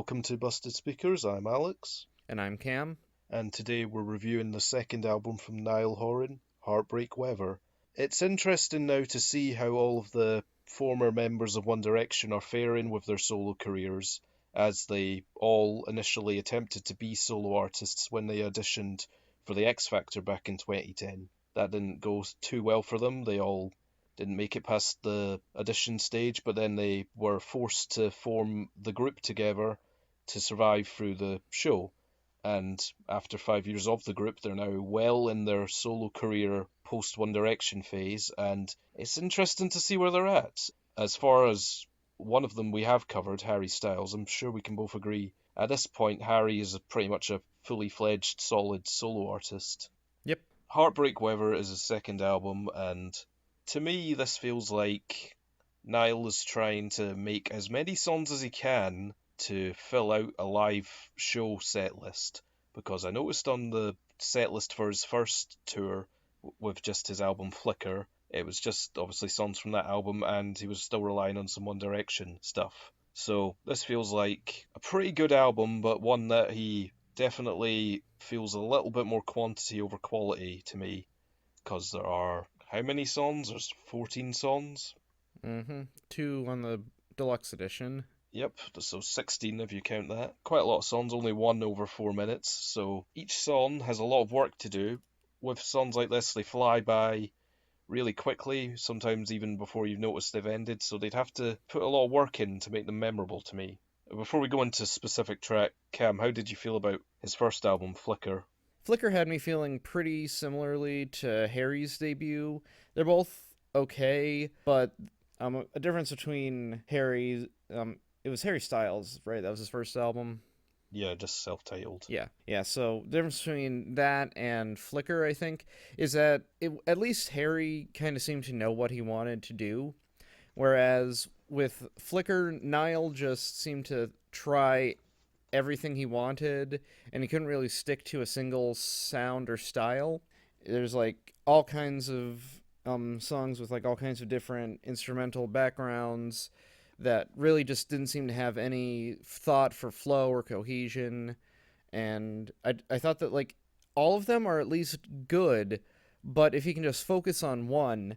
welcome to Busted Speakers. I'm Alex, And I'm Cam. and today we're reviewing the second album from Niall Horan, Heartbreak Weather. It's interesting now to see how all of the former members of One Direction are faring with their solo careers, as they all initially attempted to be solo artists when they auditioned for the X Factor back in 2010. That didn't go too well for them. They all didn't make it past the audition stage, but then they were forced to form the group together to survive through the show. And after 5 years of the group, they're now well in their solo career post One Direction phase, and it's interesting to see where they're at. As far as one of them we have covered, Harry Styles, I'm sure we can both agree. At this point, Harry is pretty much a fully fledged, solid solo artist. Yep. Heartbreak Weather is his second album, and to me, this feels like Niall is trying to make as many songs as he can to fill out a live show set list. Because I noticed on the set list for his first tour with just his album Flicker, it was just obviously songs from that album, and he was still relying on some One Direction stuff. So this feels like a pretty good album, but one that he definitely feels a little bit more quantity over quality to me, because there are how many songs? There's 14 songs. Two on the deluxe edition. Yep, so 16 if you count that. Quite a lot of songs, only one over 4 minutes, so each song has a lot of work to do. With songs like this, they fly by really quickly, sometimes even before you've noticed they've ended, so they'd have to put a lot of work in to make them memorable to me. Before we go into specific track, Cam, how did you feel about his first album, Flicker? Flicker had me feeling pretty similarly to Harry's debut. They're both okay, but a difference between it was Harry Styles, right? That was his first album. Yeah, just self-titled. Yeah. So the difference between that and Flicker, I think, is that at least Harry kind of seemed to know what he wanted to do, whereas with Flicker, Niall just seemed to try everything he wanted, and he couldn't really stick to a single sound or style. There's like all kinds of songs with like all kinds of different instrumental backgrounds that really just didn't seem to have any thought for flow or cohesion. And I thought that like all of them are at least good, but if he can just focus on one,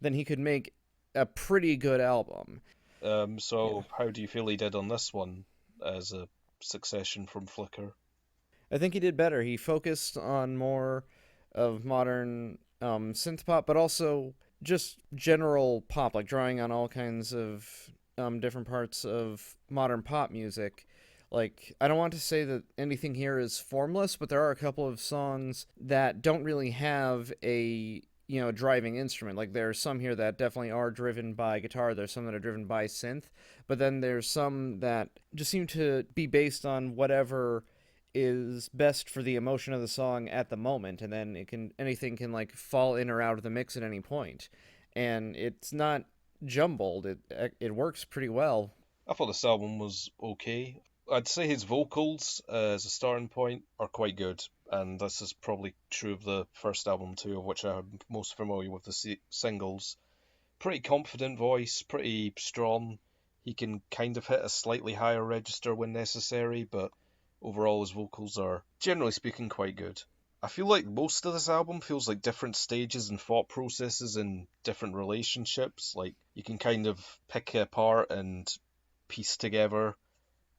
then he could make a pretty good album. So Yeah. how do you feel he did on this one as a succession from Flicker? I think he did better. He focused on more of modern synth pop, but also just general pop, like drawing on all kinds of different parts of modern pop music. Like, I don't want to say that anything here is formless, but there are a couple of songs that don't really have a driving instrument. Like there's some here that definitely are driven by guitar, there's some that are driven by synth, but then there's some that just seem to be based on whatever is best for the emotion of the song at the moment, and then anything can like fall in or out of the mix at any point, and it's not jumbled. It works pretty well. I thought this album was okay. I'd say his vocals, as a starting point, are quite good, and this is probably true of the first album too, of which I'm most familiar with the singles. Pretty confident voice, pretty strong. He can kind of hit a slightly higher register when necessary, but overall his vocals are, generally speaking, quite good. I feel like most of this album feels like different stages and thought processes in different relationships. Like, you can kind of pick it apart and piece together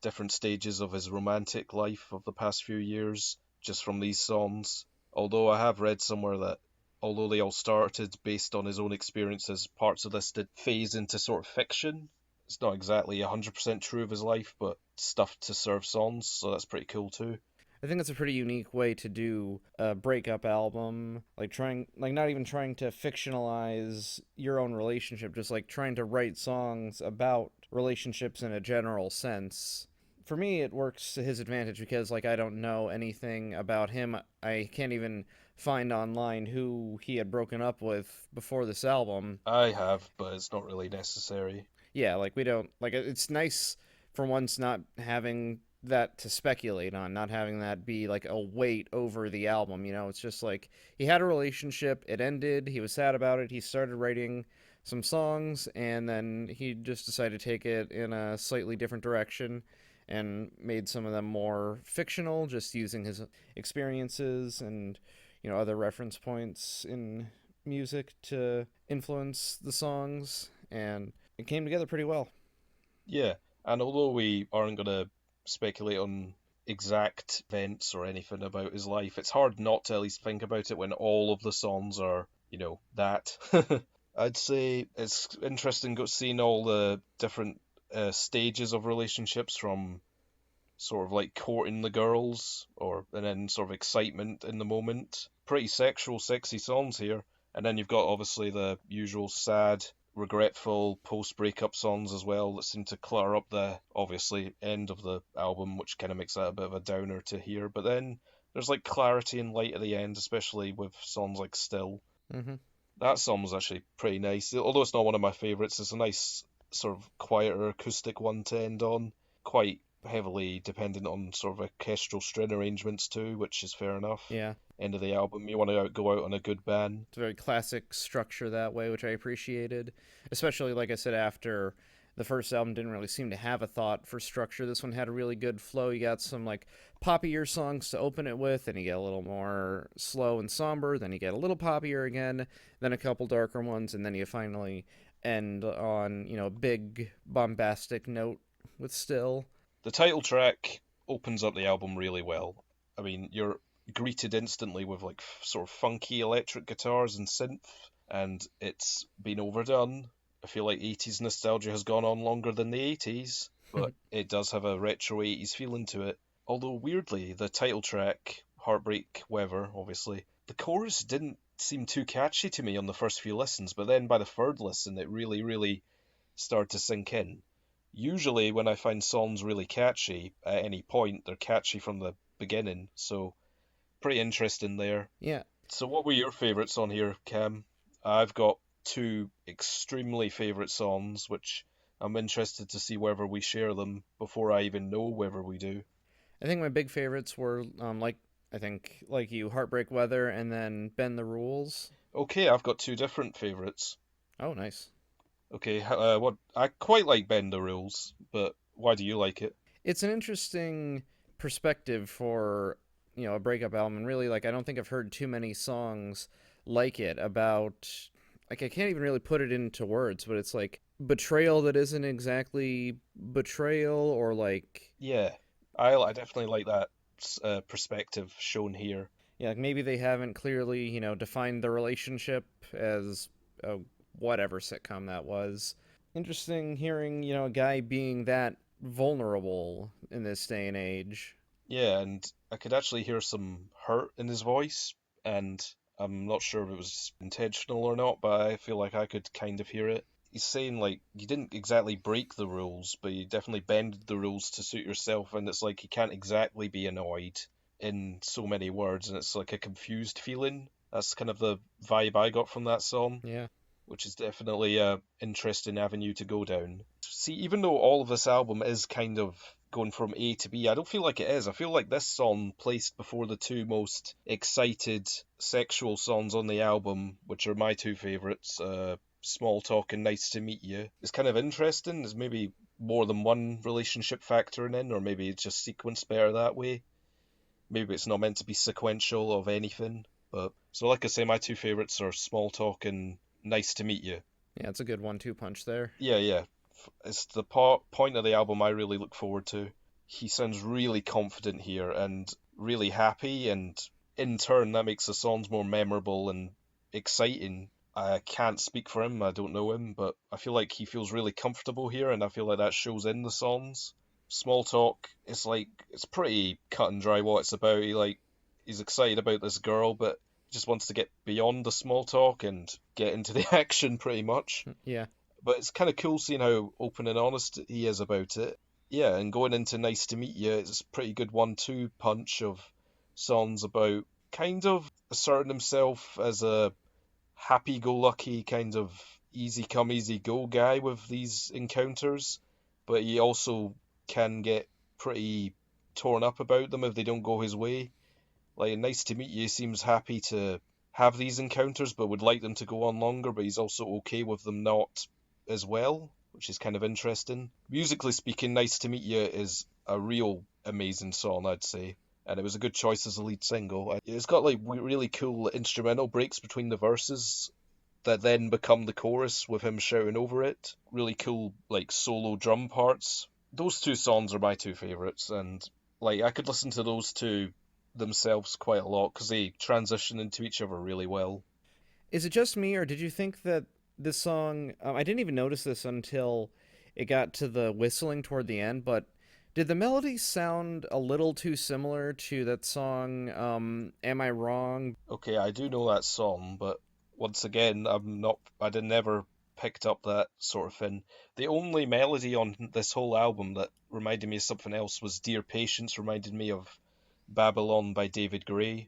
different stages of his romantic life of the past few years just from these songs. Although I have read somewhere that although they all started based on his own experiences, parts of this did phase into sort of fiction. It's not exactly 100% true of his life, but stuff to serve songs, so that's pretty cool too. I think it's a pretty unique way to do a breakup album, like not even trying to fictionalize your own relationship, just like trying to write songs about relationships in a general sense. For me, it works to his advantage because like I don't know anything about him. I can't even find online who he had broken up with before this album. I have, but it's not really necessary. Yeah, like we don't like it's nice for once not having that to speculate on, not having that be like a weight over the album. It's just like he had a relationship, it ended, he was sad about it, he started writing some songs, and then he just decided to take it in a slightly different direction. and made some of them more fictional, just using his experiences and other reference points in music to influence the songs, and it came together pretty well. Yeah, and although we aren't going to speculate on exact events or anything about his life, it's hard not to at least think about it when all of the songs are, that. I'd say it's interesting seeing all the different stages of relationships from sort of like courting the girls and then sort of excitement in the moment. Pretty sexual, sexy songs here. And then you've got obviously the usual sad, regretful post breakup songs as well that seem to clutter up the obviously end of the album, which kind of makes that a bit of a downer to hear. But then there's like clarity and light at the end, especially with songs like Still. Mm-hmm. That song was actually pretty nice. Although it's not one of my favourites, it's a nice sort of quieter acoustic one to end on. Quite heavily dependent on sort of orchestral string arrangements too, which is fair enough. Yeah, End of the album, you want to go out on a good bang. it's a very classic structure that way, which I appreciated. Especially, like I said, after the first album didn't really seem to have a thought for structure. This one had a really good flow. You got some like poppier songs to open it with, and you get a little more slow and somber. Then you get a little poppier again, then a couple darker ones, and then you finally end on a big bombastic note with Still. The title track opens up the album really well. I mean, you're greeted instantly with like sort of funky electric guitars and synth, and it's been overdone. I feel like 80s nostalgia has gone on longer than the 80s, but it does have a retro 80s feeling to it. Although weirdly, the title track, Heartbreak Weather, obviously, the chorus didn't seem too catchy to me on the first few listens, but then by the third listen, it really, really started to sink in. Usually, when I find songs really catchy at any point, they're catchy from the beginning, so pretty interesting there. Yeah, So, what were your favourites on here, Cam? I've got two extremely favourite songs, which I'm interested to see whether we share them before I even know whether we do. I think my big favorites were I think like you, Heartbreak Weather, and then Bend the Rules. Okay, I've got two different favourites. Oh, nice. Okay, what I quite like Bend the Rules, but why do you like it? It's an interesting perspective for a breakup album, and really like I don't think I've heard too many songs like it about like I can't even really put it into words, but it's like betrayal that isn't exactly betrayal, or like Yeah, I definitely like that perspective shown here. like maybe they haven't clearly defined the relationship as whatever sitcom that was. Interesting hearing a guy being that vulnerable in this day and age. Yeah, and I could actually hear some hurt in his voice, and I'm not sure if it was intentional or not, but I feel like I could kind of hear it. He's saying like you didn't exactly break the rules, but you definitely bended the rules to suit yourself, and it's like you can't exactly be annoyed in so many words, and it's like a confused feeling. That's kind of the vibe I got from that song, Yeah. which is definitely a interesting avenue to go down. See, even though all of this album is kind of going from A to B, I don't feel like it is. I feel like this song, placed before the two most excited sexual songs on the album, which are my two favourites, Small Talk and Nice to Meet You, is kind of interesting. There's maybe more than one relationship factoring in, or maybe it's just sequenced better that way. Maybe it's not meant to be sequential of anything. But so, like I say, my two favourites are Small Talk and Nice to Meet You. Yeah, it's a good 1-2 punch there. Yeah, yeah. It's the point of the album I really look forward to. He sounds really confident here and really happy, and in turn, that makes the songs more memorable and exciting. I can't speak for him, I don't know him, but I feel like he feels really comfortable here, and I feel like that shows in the songs. Small Talk is like, it's pretty cut and dry what it's about. He's excited about this girl, but just wants to get beyond the small talk and get into the action pretty much. Yeah. But it's kind of cool seeing how open and honest he is about it. Yeah, and going into Nice to Meet You, it's a pretty good 1-2 punch of songs about kind of asserting himself as a happy-go-lucky kind of easy come, easy go guy with these encounters, but he also can get pretty torn up about them if they don't go his way. Like, Nice to Meet You seems happy to have these encounters, but would like them to go on longer, but he's also okay with them not as well, which is kind of interesting. Musically speaking, Nice to Meet You is a real amazing song, I'd say. And it was a good choice as a lead single. It's got like really cool instrumental breaks between the verses that then become the chorus with him shouting over it. Really cool like solo drum parts. Those two songs are my two favorites, and like I could listen to those two themselves quite a lot because they transition into each other really well. Is it just me, or did you think that this song? I didn't even notice this until it got to the whistling toward the end, but did the melody sound a little too similar to that song? Am I wrong? Okay, I do know that song, but once again, I'm not. I did never picked up that sort of thing. The only melody on this whole album that reminded me of something else was "Dear Patience," reminded me of "Babylon" by David Gray,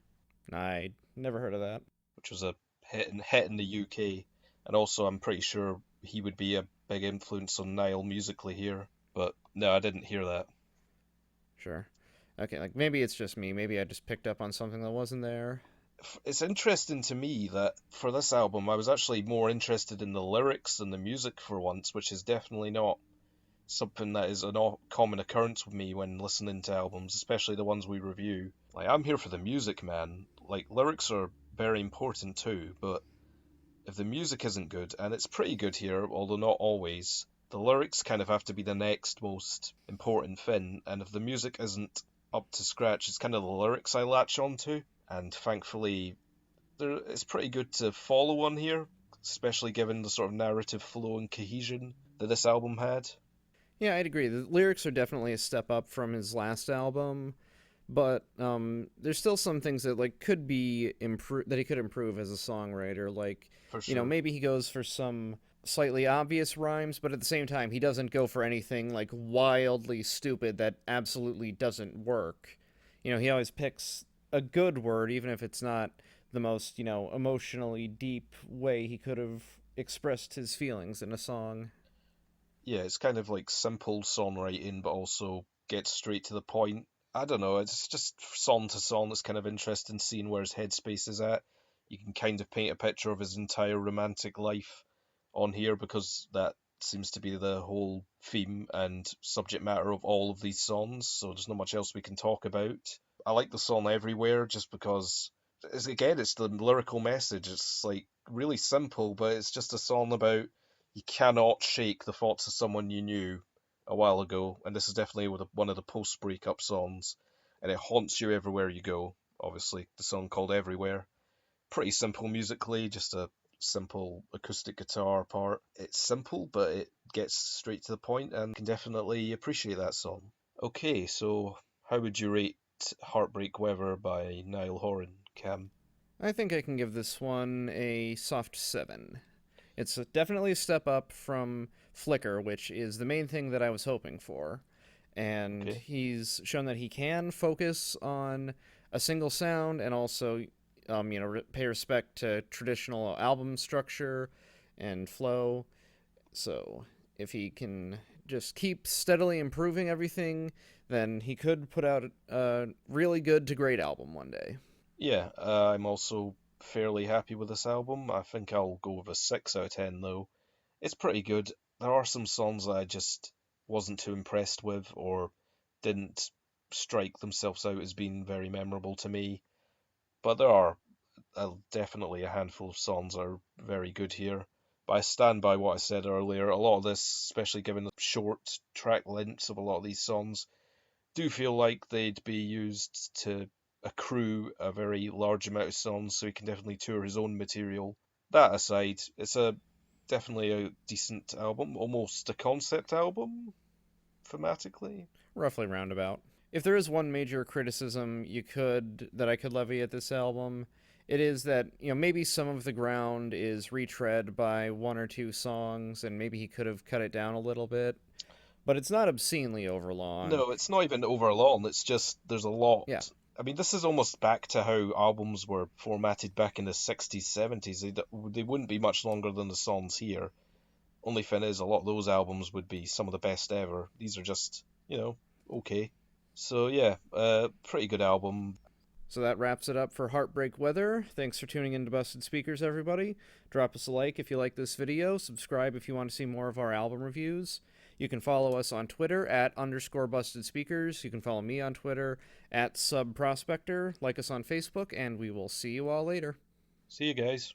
I never heard of that. which was a hit in the UK, and also I'm pretty sure he would be a big influence on Niall musically here. But no, I didn't hear that. Sure. Okay, like maybe it's just me. Maybe I just picked up on something that wasn't there. It's interesting to me that for this album, I was actually more interested in the lyrics than the music for once, which is definitely not something that is a common occurrence with me when listening to albums, especially the ones we review. Like, I'm here for the music, man. Like, lyrics are very important too, but if the music isn't good, and it's pretty good here, although not always, the lyrics kind of have to be the next most important thing, and if the music isn't up to scratch, it's kind of the lyrics I latch onto, and thankfully it's pretty good to follow on here, especially given the sort of narrative flow and cohesion that this album had. Yeah, I'd agree. The lyrics are definitely a step up from his last album, but there's still some things that like could be improve that he could improve as a songwriter. Like, For sure. maybe he goes for some slightly obvious rhymes, but at the same time, he doesn't go for anything like wildly stupid that absolutely doesn't work. He always picks a good word, even if it's not the most emotionally deep way he could have expressed his feelings in a song. Yeah, it's kind of like simple songwriting, but also gets straight to the point. I don't know, it's just song to song. It's kind of interesting seeing where his headspace is at. You can kind of paint a picture of his entire romantic life on here because that seems to be the whole theme and subject matter of all of these songs. So there's not much else we can talk about. I like the song Everywhere just because, it's the lyrical message. It's like really simple, but it's just a song about you cannot shake the thoughts of someone you knew a while ago, and this is definitely one of the post-breakup songs, and it haunts you everywhere you go. Obviously, the song called Everywhere. Pretty simple musically, just a simple acoustic guitar part. It's simple, but it gets straight to the point, and can definitely appreciate that song. Okay, so how would you rate Heartbreak Weather by Niall Horan, Cam? I think I can give this one a soft 7. It's definitely a step up from Flicker, which is the main thing that I was hoping for. And Okay. he's shown that he can focus on a single sound and also, pay respect to traditional album structure and flow. So if he can just keep steadily improving everything, then he could put out a really good to great album one day. Yeah, I'm also fairly happy with this album. I think I'll go with a 6 out of 10 though. It's pretty good. There are some songs that I just wasn't too impressed with or didn't strike themselves out as being very memorable to me. But there are definitely a handful of songs that are very good here. But I stand by what I said earlier. A lot of this, especially given the short track lengths of a lot of these songs, do feel like they'd be used to accrue a very large amount of songs, so he can definitely tour his own material. That aside, it's a definitely a decent album, almost a concept album thematically. Roughly roundabout. If there is one major criticism that I could levy at this album, it is that maybe some of the ground is retread by one or two songs, and maybe he could have cut it down a little bit. But it's not obscenely overlong. No, it's not even overlong. It's just there's a lot. Yeah, I mean, this is almost back to how albums were formatted back in the 60s, 70s. They wouldn't be much longer than the songs here. Only thing is, a lot of those albums would be some of the best ever. These are just, okay. So yeah, pretty good album. So that wraps it up for Heartbreak Weather. Thanks for tuning in to Busted Speakers, everybody. Drop us a like if you like this video. Subscribe if you want to see more of our album reviews. You can follow us on Twitter at _Busted Speakers. You can follow me on Twitter at SubProspector. Like us on Facebook, and we will see you all later. See you guys.